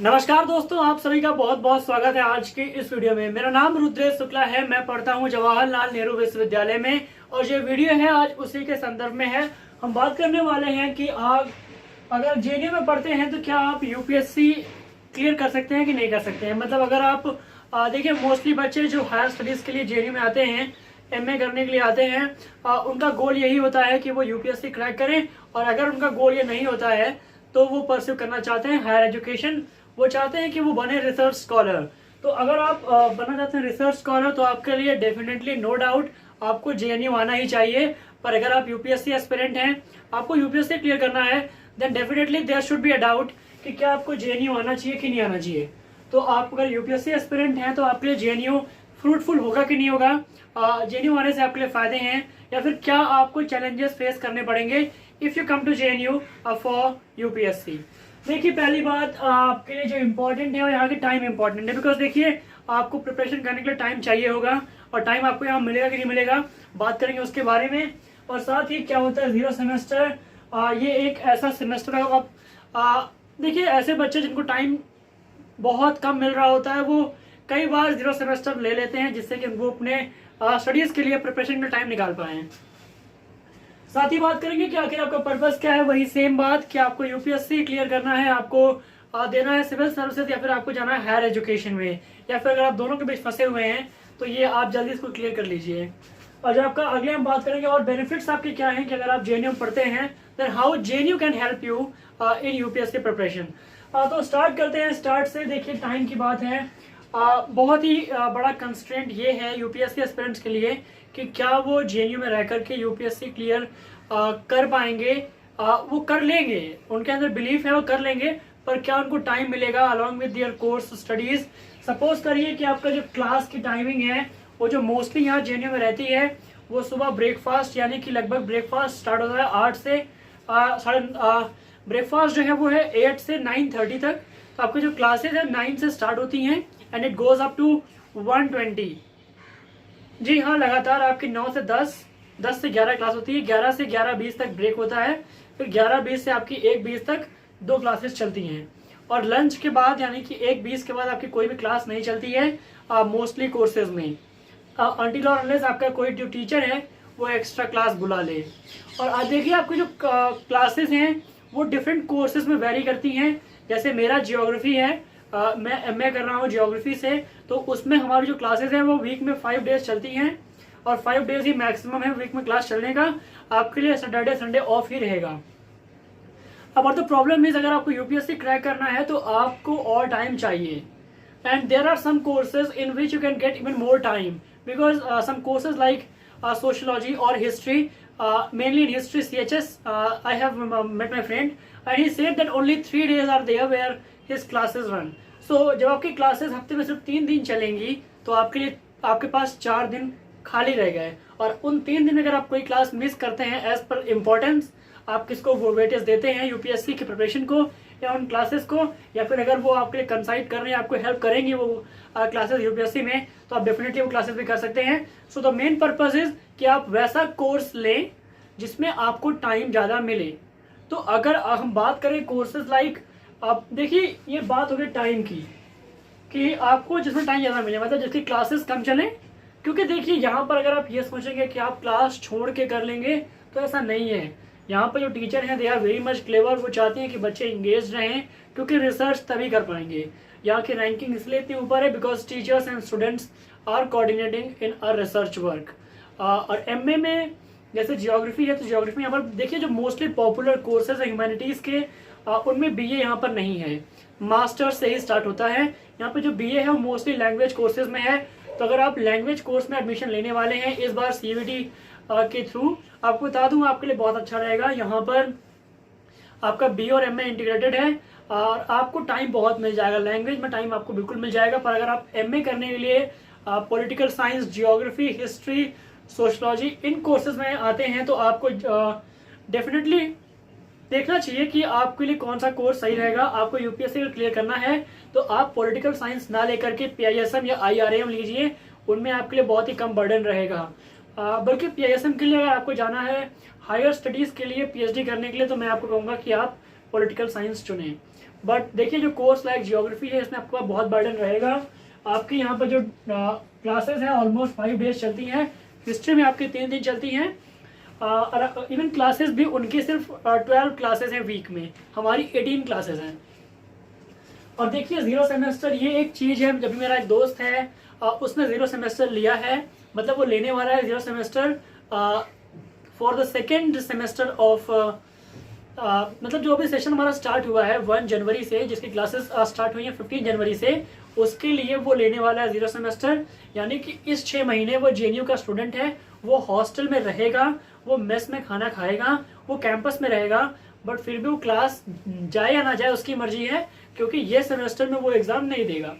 नमस्कार दोस्तों, आप सभी का बहुत बहुत स्वागत है आज की इस वीडियो में। मेरा नाम रुद्रेश शुक्ला है, मैं पढ़ता हूं जवाहरलाल नेहरू विश्वविद्यालय में और ये वीडियो है आज उसी के संदर्भ में है। हम बात करने वाले हैं कि आप अगर जेएनयू में पढ़ते हैं तो क्या आप यूपीएससी क्लियर कर सकते हैं कि नहीं कर सकते हैं। मतलब अगर आप देखिए, मोस्टली बच्चे जो हायर स्टडीज़ के लिए जेएनयू में आते हैं, एमए करने के लिए आते हैं, उनका गोल यही होता है कि वो यूपीएससी क्रैक करें। और अगर उनका गोल ये नहीं होता है तो वो परस्यू करना चाहते हैं हायर एजुकेशन, वो चाहते हैं कि वो बने रिसर्च स्कॉलर। तो अगर आप बनना चाहते हैं रिसर्च स्कॉलर तो आपके लिए डेफिनेटली नो डाउट आपको जेएनयू आना ही चाहिए। पर अगर आप यूपीएससी एस्पिरेंट हैं, आपको यूपीएससी क्लियर करना है, then definitely there should be a doubt कि क्या आपको जेएनयू आना चाहिए कि नहीं आना चाहिए। तो आप अगर यूपीएससी एस्पिरेंट हैं तो आपके लिए जेएनयू फ्रूटफुल होगा कि नहीं होगा, जेएनयू आने से आपके लिए फायदे हैं या फिर क्या आपको चैलेंजेस फेस करने पड़ेंगे if you come to JNU for UPSC. देखिए, पहली बात आपके लिए जो इम्पोर्टेंट है वो यहाँ की टाइम इम्पोर्टेंट है। बिकॉज देखिए, आपको प्रिपरेशन करने के लिए टाइम चाहिए होगा और टाइम आपको यहाँ मिलेगा कि नहीं मिलेगा, बात करेंगे उसके बारे में। और साथ ही क्या होता है जीरो सेमेस्टर, ये एक ऐसा सेमेस्टर है। आप देखिए, ऐसे बच्चे जिनको टाइम बहुत कम मिल रहा होता है वो कई बार जीरो सेमेस्टर ले लेते हैं, जिससे कि वो अपने स्टडीज के लिए प्रिपरेशन में टाइम निकाल पाए। साथ ही बात करेंगे कि आखिर आपका पर्पस क्या है, वही सेम बात कि आपको यूपीएससी क्लियर करना है, आपको देना है सिविल सर्विसेज या फिर आपको जाना है हायर एजुकेशन में, या फिर अगर आप दोनों के बीच फंसे हुए हैं तो ये आप जल्दी इसको क्लियर कर लीजिए। और जब आपका अगले हम बात करेंगे और बेनिफिट्स आपके क्या हैं कि अगर आप जेएनयू पढ़ते हैं then how JNU can help you in UPSC preparation. तो स्टार्ट करते हैं। स्टार्ट से देखिए, टाइम की बात है। बहुत ही बड़ा कंस्ट्रेंट ये है यूपीएससी एस्पिरेंट्स के लिए कि क्या वो जेएनयू में रह करके यूपीएससी क्लियर कर पाएंगे। वो कर लेंगे, उनके अंदर बिलीफ है वो कर लेंगे, पर क्या उनको टाइम मिलेगा along with their course studies. Suppose करिए कि आपका जो क्लास की टाइमिंग है वो जो मोस्टली यहाँ जेएनयू में रहती है वो सुबह ब्रेकफास्ट, यानी कि लगभग ब्रेकफास्ट स्टार्ट होता है 8 से ब्रेकफास्ट जो है वो है 8 से 9:30 तक। तो आपकी जो क्लासेज है 9 से स्टार्ट होती हैं and it goes up to 120। जी हाँ, लगातार आपकी 9 से 10 से 11 क्लास होती है, 11 से 11:20 तक ब्रेक होता है, फिर 11:20 से आपकी 1:20 तक 2 क्लासेस चलती हैं। और लंच के बाद यानी कि 1:20 के बाद आपकी कोई भी क्लास नहीं चलती है मोस्टली कोर्सेज में, अनटिल और अनलेस आपका कोई जो टीचर है वो एक्स्ट्रा क्लास बुला ले। और आज देखिए, आपकी जो क्लासेस हैं वो डिफरेंट कोर्सेज में वेरी करती हैं। जैसे मेरा जियोग्राफी है, मैं एमए कर रहा हूँ जियोग्राफी से, तो उसमें हमारी जो क्लासेस हैं वो वीक में 5 डेज चलती हैं और 5 डेज ही मैक्सिमम है वीक में क्लास चलने का। आपके लिए सैटरडे संडे ऑफ ही रहेगा। अब और तो प्रॉब्लम इज, अगर आपको यूपीएससी क्रैक करना है तो आपको और टाइम चाहिए and there are some courses in which you can get even more time because some courses like sociology or history, mainly in history CHS, I have met my friend and he said that only 3 days are there where his classes run. So जब आपकी classes हफ्ते में सिर्फ 3 दिन चलेंगी तो आपके पास 4 दिन खाली रह गए। और उन 3 दिन में अगर आप कोई क्लास मिस करते हैं एज पर इम्पोर्टेंस, आप किसको वो वेटेज देते हैं, यूपीएससी की प्रिपरेशन को या उन क्लासेस को, या फिर अगर वो आपके लिए कंसाइड कर रहे हैं, आपको हेल्प करेंगी वो क्लासेस यूपीएससी में, तो आप डेफिनेटली वो क्लासेस भी कर सकते हैं। So the main purpose is कि आप वैसा कोर्स लें जिसमें आपको टाइम ज़्यादा मिले। तो अगर हम बात करें कोर्सेज लाइक, आप देखिए ये बात हो गई टाइम की कि आपको जिसमें टाइम ज़्यादा मिले, मतलब जिसकी क्लासेस कम चलें। क्योंकि देखिए, यहाँ पर अगर आप ये सोचेंगे कि आप क्लास छोड़ के कर लेंगे तो ऐसा नहीं है। यहाँ पर जो टीचर हैं they are very much clever, वो चाहते हैं कि बच्चे इंगेज रहें, क्योंकि रिसर्च तभी कर पाएंगे। यहाँ की रैंकिंग इसलिए इतनी ऊपर है because teachers and students are coordinating in a research work. और एमए में जैसे जियोग्राफी है तो जियोग्राफी यहाँ पर देखिए जो मोस्टली पॉपुलर कोर्सेज है ह्यूमैनिटीज़ के, उनमें बीए यहाँ पर नहीं है, मास्टर्स से ही स्टार्ट होता है। यहाँ पर जो बीए है वो मोस्टली लैंग्वेज कोर्सेज में है। तो अगर आप लैंग्वेज कोर्स में एडमिशन लेने वाले हैं इस बार सीयूईटी के थ्रू, आपको बता दूं आपके लिए बहुत अच्छा रहेगा। यहाँ पर आपका बी और एमए इंटीग्रेटेड है और आपको टाइम बहुत मिल जाएगा, लैंग्वेज में टाइम आपको बिल्कुल मिल जाएगा। पर अगर आप एमए करने के लिए political science, geography, history, sociology इन कोर्सेज में आते हैं तो आपको डेफिनेटली देखना चाहिए कि आपके लिए कौन सा कोर्स सही रहेगा। आपको यूपीएससी क्लियर करना है तो आप पॉलिटिकल साइंस ना लेकर के पीआईएसएम या आईआरएम लीजिए, उनमें आपके लिए बहुत ही कम बर्डन रहेगा। बल्कि पीआईएसएम के लिए अगर आपको जाना है हायर स्टडीज़ के लिए, पीएचडी करने के लिए, तो मैं आपको कहूँगा कि आप पॉलिटिकल साइंस चुनें। बट देखिए जो कोर्स लाइक जियोग्राफी है इसमें आपको बहुत बर्डन रहेगा। आपके यहाँ पर जो क्लासेस हैं ऑलमोस्ट 5 डेज चलती हैं, हिस्ट्री में आपके 3 दिन चलती हैं, और इवन क्लासेस भी उनकी सिर्फ 12 क्लासेस हैं वीक में, हमारी 18 क्लासेस हैं। और देखिए 0 सेमेस्टर ये एक चीज़ है, जब भी मेरा एक दोस्त है उसने 0 सेमेस्टर लिया है, मतलब वो लेने वाला है 0 semester for the second semester of मतलब जो भी सेशन हमारा स्टार्ट हुआ है 1 जनवरी से, जिसकी क्लासेस स्टार्ट हुई हैं 15 जनवरी से, उसके लिए वो लेने वाला है 0 सेमेस्टर। यानी कि इस 6 महीने वो जेएनयू का स्टूडेंट है, वो हॉस्टल में रहेगा, वो मेस में खाना खाएगा, वो कैंपस में रहेगा, बट फिर भी वो क्लास जाए या ना जाए उसकी मर्जी है, क्योंकि ये सेमेस्टर में वो एग्ज़ाम नहीं देगा,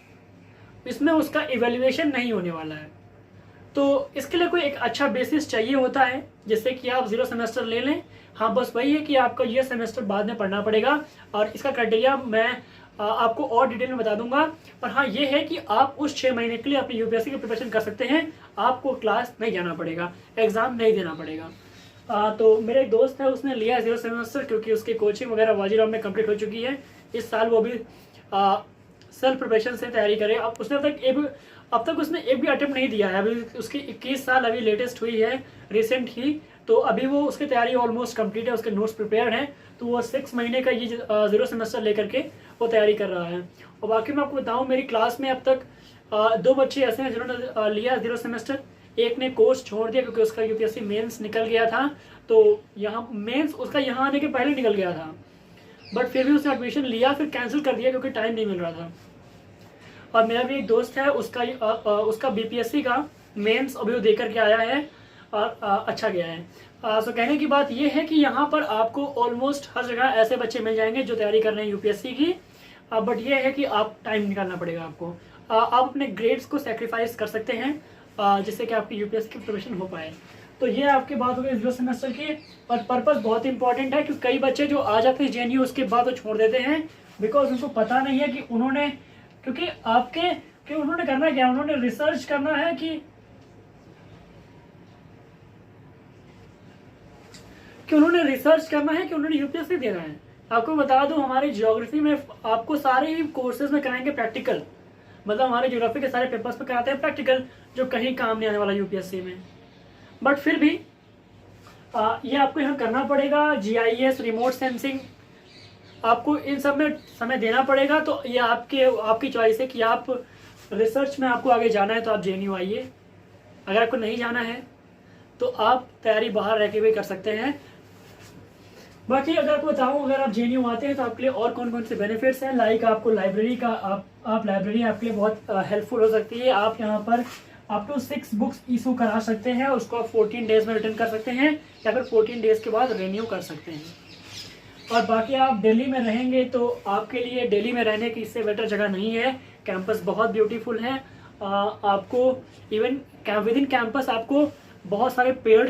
इसमें उसका इवेल्युएशन नहीं होने वाला है। तो इसके लिए कोई एक अच्छा बेसिस चाहिए होता है जिससे कि आप 0 सेमेस्टर ले लें। हाँ, बस वही है कि आपको ये सेमेस्टर बाद में पढ़ना पड़ेगा, और इसका क्राइटेरिया मैं आपको और डिटेल में बता दूंगा। पर हाँ, ये है कि आप उस 6 महीने के लिए अपनी यूपीएससी की प्रिपरेशन कर सकते हैं, आपको क्लास नहीं जाना पड़ेगा, एग्ज़ाम नहीं देना पड़ेगा। तो मेरा एक दोस्त है, उसने लिया है 0 सेमेस्टर, क्योंकि उसकी कोचिंग वगैरह वाजीराव में कंप्लीट हो चुकी है। इस साल वो भी सेल्फ प्रिपरेशन से तैयारी करे। अब उसने अब तक उसने एक भी अटेम्प्ट नहीं दिया है। अभी उसकी 21 साल अभी लेटेस्ट हुई है रिसेंट ही, तो अभी वो उसकी तैयारी ऑलमोस्ट कंप्लीट है, उसके नोट्स प्रिपेयर्ड हैं। तो वो 6 महीने का ये 0 सेमेस्टर लेकर के वो तैयारी कर रहा है। और बाकी मैं आपको बताऊँ, मेरी क्लास में अब तक 2 बच्चे ऐसे हैं जिन्होंने लिया 0 सेमेस्टर। एक ने कोर्स छोड़ दिया क्योंकि उसका यूपीएससी मेंस निकल गया था, तो यहाँ मेंस उसका यहाँ आने के पहले निकल गया था, बट फिर भी उसने एडमिशन लिया, फिर कैंसिल कर दिया क्योंकि टाइम नहीं मिल रहा था। और मेरा भी एक दोस्त है, उसका बीपीएससी का मेंस अभी वो दे करके आया है और अच्छा गया है। सो कहने की बात ये है कि यहाँ पर आपको ऑलमोस्ट हर जगह ऐसे बच्चे मिल जाएंगे जो तैयारी कर रहे हैं यूपीएससी की, बट ये है कि आप टाइम निकालना पड़ेगा आपको। आप अपने ग्रेड्स को सेक्रीफाइस कर सकते हैं जिससे कि आपकी यूपीएससी की प्रिपरेशन हो पाए। तो ये आपकी बात हो गई 0 सेमेस्टर की। और पर्पस बहुत इंपॉर्टेंट है, क्योंकि कई बच्चे जो आ जाते हैं जेएनयू उसके बाद वो छोड़ देते हैं, बिकॉज उनको पता नहीं है कि उन्होंने, क्योंकि उन्होंने करना क्या, उन्होंने रिसर्च करना है कि उन्होंने यूपीएससी देना है। आपको बता दूं, हमारे ज्योग्राफी में आपको सारे ही कोर्सेज में कराएंगे प्रैक्टिकल, मतलब हमारे ज्योग्राफी के सारे पेपर्स में कराते हैं प्रैक्टिकल, जो कहीं काम नहीं आने वाला यूपीएससी में। बट फिर भी ये आपको यहाँ करना पड़ेगा। जीआईएस, रिमोट सेंसिंग, आपको इन सब में समय देना पड़ेगा। तो ये आपकी चॉइस है कि आप रिसर्च में आपको आगे जाना है तो आप जेएनयू आइए, अगर आपको नहीं जाना है तो आप तैयारी बाहर रह के भी कर सकते हैं। बाकी अगर आपको बताऊं, अगर आप जेएनयू आते हैं तो आपके लिए और कौन कौन से बेनिफिट्स हैं, लाइक आपको लाइब्रेरी का, आप लाइब्रेरी आपके लिए बहुत हेल्पफुल हो सकती है। आप यहाँ पर अप टू 6 बुक्स इशू करा सकते हैं, उसको आप 14 डेज में रिटर्न कर सकते हैं, या फिर 14 डेज के बाद रिन्यू कर सकते हैं। और बाकी आप दिल्ली में रहेंगे तो आपके लिए दिल्ली में रहने की इससे बेटर जगह नहीं है। कैंपस बहुत ब्यूटीफुल है। आपको इवन विद इन कैंपस आपको बहुत सारे पेड़,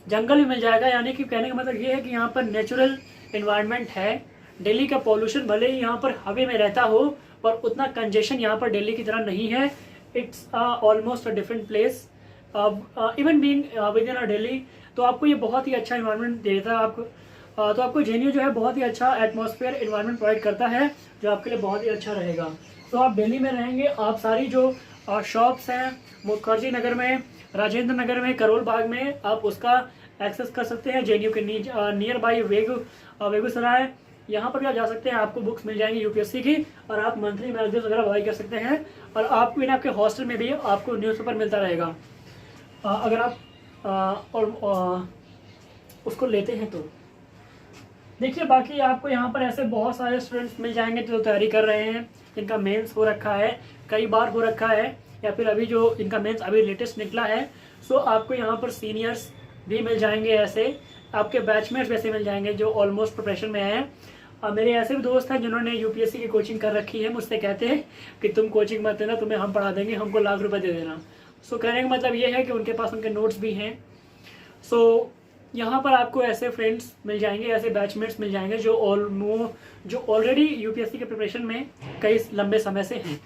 जंगल भी मिल जाएगा। यानी कि कहने का मतलब ये है कि यहाँ पर नेचुरल एनवायरनमेंट है। दिल्ली का पॉल्यूशन भले ही यहाँ पर हवा में रहता हो, पर उतना कंजेशन यहाँ पर दिल्ली की तरह नहीं है। It's almost a different place even being within a Delhi. तो आपको ये बहुत ही अच्छा इन्वायरमेंट देता है आपको। तो आपको जेएनयू जो है बहुत ही अच्छा एटमॉस्फेयर इन्वायरमेंट प्रोवाइड करता है, जो आपके लिए बहुत ही अच्छा रहेगा। तो आप दिल्ली में रहेंगे, आप सारी जो शॉप्स हैं मुखर्जी नगर में, राजेंद्र नगर में, करोल बाग में, आप उसका एक्सेस कर सकते हैं। जेएनयू के नियर बाई बेगूसराय, यहाँ पर भी आप जा सकते हैं। आपको बुक्स मिल जाएंगी यूपीएससी की, और आप मंथली मैगजीन्स वगैरह बाई कर सकते हैं। और आपको इन आपके हॉस्टल में भी आपको न्यूज़पेपर मिलता रहेगा अगर आप उसको लेते हैं तो। देखिए बाकी आपको यहाँ पर ऐसे बहुत सारे स्टूडेंट्स मिल जाएंगे जो तैयारी कर रहे हैं, जिनका मेंस हो रखा है, कई बार हो रखा है, या फिर अभी जो इनका मेंस अभी लेटेस्ट निकला है। सो आपको यहाँ पर सीनियर्स भी मिल जाएंगे, ऐसे आपके बैचमेट्स वैसे मिल जाएंगे जो ऑलमोस्ट प्रिपरेशन में हैं। मेरे ऐसे भी दोस्त हैं जिन्होंने यूपीएससी की कोचिंग कर रखी है, मुझसे कहते हैं कि तुम कोचिंग मत देना, तुम्हें हम पढ़ा देंगे, हमको लाख रुपए दे देना। सो कहने का मतलब ये है कि उनके पास उनके नोट्स भी हैं। सो यहाँ पर आपको ऐसे फ्रेंड्स मिल जाएंगे, ऐसे बैचमेट्स मिल जाएंगे जो ऑलरेडी यूपीएससी के प्रिपरेशन में कई लंबे समय से हैं।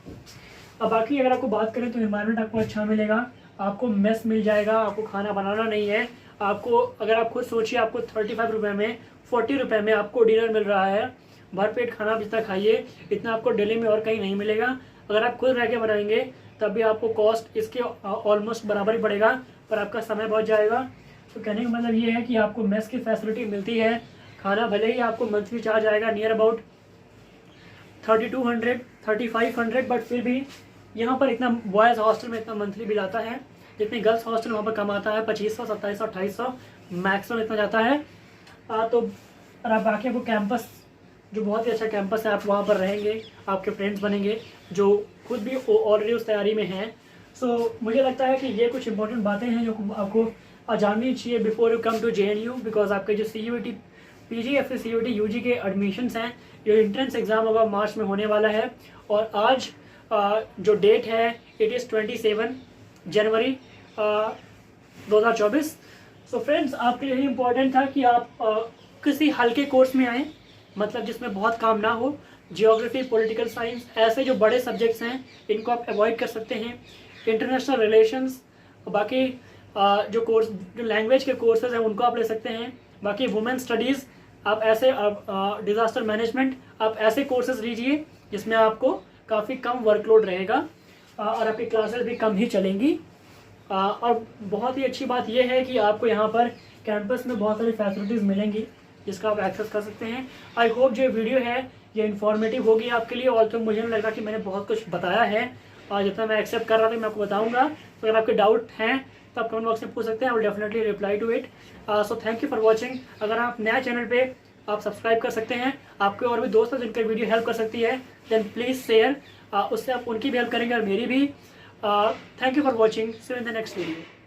अब बाकी अगर आपको बात करें तो एनवायरनमेंट आपको अच्छा मिलेगा, आपको मेस मिल जाएगा, आपको खाना बनाना नहीं है, आपको अगर आप खुद सोचिए, आपको 35 रुपये में 40 रुपये में आपको डिनर मिल रहा है। भरपेट खाना जितना खाइए इतना आपको दिल्ली में और कहीं नहीं मिलेगा। अगर आप खुद रह के बनाएंगे तब भी आपको कॉस्ट इसके ऑलमोस्ट बराबर ही पड़ेगा, पर आपका समय बहुत जाएगा। तो कहने का मतलब ये है कि आपको मेस की फैसिलिटी मिलती है। खाना भले ही आपको मंथली चार्ज आएगा नियर अबाउट 3200 3500, बट फिर भी यहाँ पर इतना बॉयज़ हॉस्टल में इतना मंथली बिल आता है जितनी गर्ल्स हॉस्टल वहाँ पर कम आता है। 2500 2700 2800 मैक्सिमम इतना जाता है। तो और आप बाकी आपको कैंपस जो बहुत ही अच्छा कैंपस है, आप वहाँ पर रहेंगे, आपके फ्रेंड्स बनेंगे जो खुद भी ऑलरेडी उस तैयारी में हैं। सो मुझे लगता है कि ये कुछ इंपॉर्टेंट बातें हैं जो आपको जाननी चाहिए before you come to JNU, because आपके जो CUET PG या फिर CUET UG के एडमिशन्स हैं, ये एंट्रेंस एग्ज़ाम होगा मार्च में होने वाला है। और आज जो डेट है it is 27 January 2024। So friends, आपके लिए इम्पोर्टेंट था कि आप किसी हल्के कोर्स में आएँ, मतलब जिसमें बहुत काम ना हो। जियोग्राफी, पॉलिटिकल साइंस, ऐसे जो बड़े सब्जेक्ट्स हैं इनको आप अवॉइड कर सकते हैं। इंटरनेशनल रिलेशंस, बाकी जो लैंग्वेज के कोर्सेज हैं उनको आप ले सकते हैं। बाकी वुमेन स्टडीज़, आप ऐसे डिज़ास्टर मैनेजमेंट, आप ऐसे कोर्सेज लीजिए जिसमें आपको काफ़ी कम वर्कलोड रहेगा और आपकी क्लासेस भी कम ही चलेंगी। और बहुत ही अच्छी बात यह है कि आपको यहाँ पर कैंपस में बहुत सारी फैसिलिटीज़ मिलेंगी जिसका आप एक्सेस कर सकते हैं। आई होप जो वीडियो है ये इन्फॉर्मेटिव होगी आपके लिए। और तो मुझे नहीं लग रहा कि मैंने बहुत कुछ बताया है, और जितना मैं एक्सेप्ट कर रहा था मैं आपको बताऊंगा। तो अगर आपके डाउट हैं तो आप कमेंट बॉक्स में पूछ सकते हैं, I will definitely reply to it. So thank you for watching. अगर आप नया चैनल पे आप सब्सक्राइब कर सकते हैं, आपके और भी दोस्त हैं जिनके वीडियो हेल्प कर सकती है, देन प्लीज़ शेयर। उससे आप उनकी भी हेल्प करेंगे और मेरी भी। Thank you for watching, see you in the next video.